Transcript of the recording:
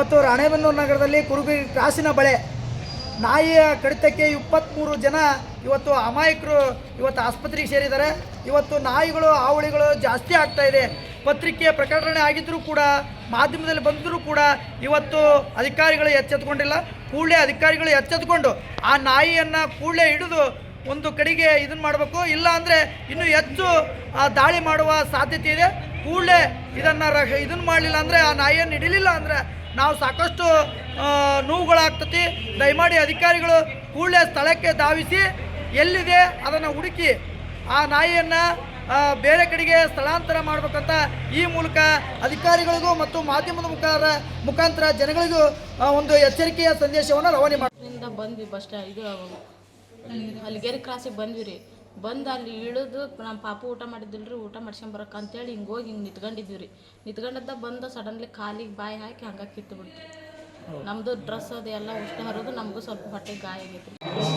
ಇವತ್ತು ರಾಣೆಬೆನ್ನೂರು ನಗರದಲ್ಲಿ ಕುರುಬಿ ಕ್ರಾಸಿನ ಬಳೆ ನಾಯಿಯ ಕಡಿತಕ್ಕೆ 23 ಜನ ಇವತ್ತು ಅಮಾಯಕರು ಇವತ್ತು ಆಸ್ಪತ್ರೆಗೆ ಸೇರಿದ್ದಾರೆ. ಇವತ್ತು ನಾಯಿಗಳು ಹಾವಳಿಗಳು ಜಾಸ್ತಿ ಆಗ್ತಾ ಇದೆ. ಪತ್ರಿಕೆ ಪ್ರಕಟಣೆ ಆಗಿದ್ದರೂ ಕೂಡ, ಮಾಧ್ಯಮದಲ್ಲಿ ಬಂದರೂ ಕೂಡ ಇವತ್ತು ಅಧಿಕಾರಿಗಳು ಎಚ್ಚೆತ್ತುಕೊಂಡಿಲ್ಲ. ಕೂಡಲೇ ಅಧಿಕಾರಿಗಳು ಎಚ್ಚೆತ್ತುಕೊಂಡು ಆ ನಾಯಿಯನ್ನು ಕೂಡಲೇ ಹಿಡಿದು ಒಂದು ಕಡೆಗೆ ಇದನ್ನು ಮಾಡಬೇಕು. ಇಲ್ಲ ಅಂದರೆ ಇನ್ನೂ ಹೆಚ್ಚು ದಾಳಿ ಮಾಡುವ ಸಾಧ್ಯತೆ ಇದೆ. ಕೂಡಲೇ ಇದನ್ನು ಮಾಡಲಿಲ್ಲ ಅಂದರೆ, ಆ ನಾಯಿಯನ್ನು ಹಿಡಿಲಿಲ್ಲ ಅಂದರೆ ನಾವು ಸಾಕಷ್ಟು ನೋವುಗಳಾಗ್ತತಿ. ದಯಮಾಡಿ ಅಧಿಕಾರಿಗಳು ಕೂಡಲೇ ಸ್ಥಳಕ್ಕೆ ಧಾವಿಸಿ ಎಲ್ಲಿದೆ ಅದನ್ನು ಹುಡುಕಿ ಆ ನಾಯಿಯನ್ನು ಬೇರೆ ಕಡೆಗೆ ಸ್ಥಳಾಂತರ ಮಾಡಬೇಕಂತ ಈ ಮೂಲಕ ಅಧಿಕಾರಿಗಳಿಗೂ ಮತ್ತು ಮಾಧ್ಯಮದ ಮುಖಾಂತರ ಜನಗಳಿಗೂ ಒಂದು ಎಚ್ಚರಿಕೆಯ ಸಂದೇಶವನ್ನು ರವಾನೆ ಮಾಡಿ ಬಂದ್ವಿ. ಬಸ್ ಸ್ಟ್ಯಾಂಡ್ ಇದು ಹಲಗೇರಿ ಕ್ರಾಸಿಗೆ ಬಂದ್ವಿ ರೀ. ಬಂದು ಅಲ್ಲಿ ಇಳಿದು ನಮ್ಮ ಪಾಪು ಊಟ ಮಾಡಿದ್ದಿಲ್ರಿ, ಊಟ ಮಾಡ್ಸ್ಕೊಂಬರಕ್ಕೆ ಅಂತೇಳಿ ಹಿಂಗೆ ಹೋಗಿ ಹಿಂಗೆ ನಿಂತ್ಕೊಂಡಿದ್ವಿ ರೀ. ನಿಂತ್ಕೊಂಡಿದ್ದ ಬಂದು ಸಡನ್ಲಿ ಕಾಲಿಗೆ ಬಾಯಿ ಹಾಕಿ ಹಂಗೆ ಕಿತ್ತು ಬಿಡ್ತೀವಿ. ನಮ್ಮದು ಡ್ರೆಸ್ ಅದೆಲ್ಲ ಉಷ್ಟು ಹರಿದು ನಮಗೂ ಸ್ವಲ್ಪ ಹೊಟ್ಟೆಗೆ ಗಾಯ ಆಗೈತೆ ರೀ.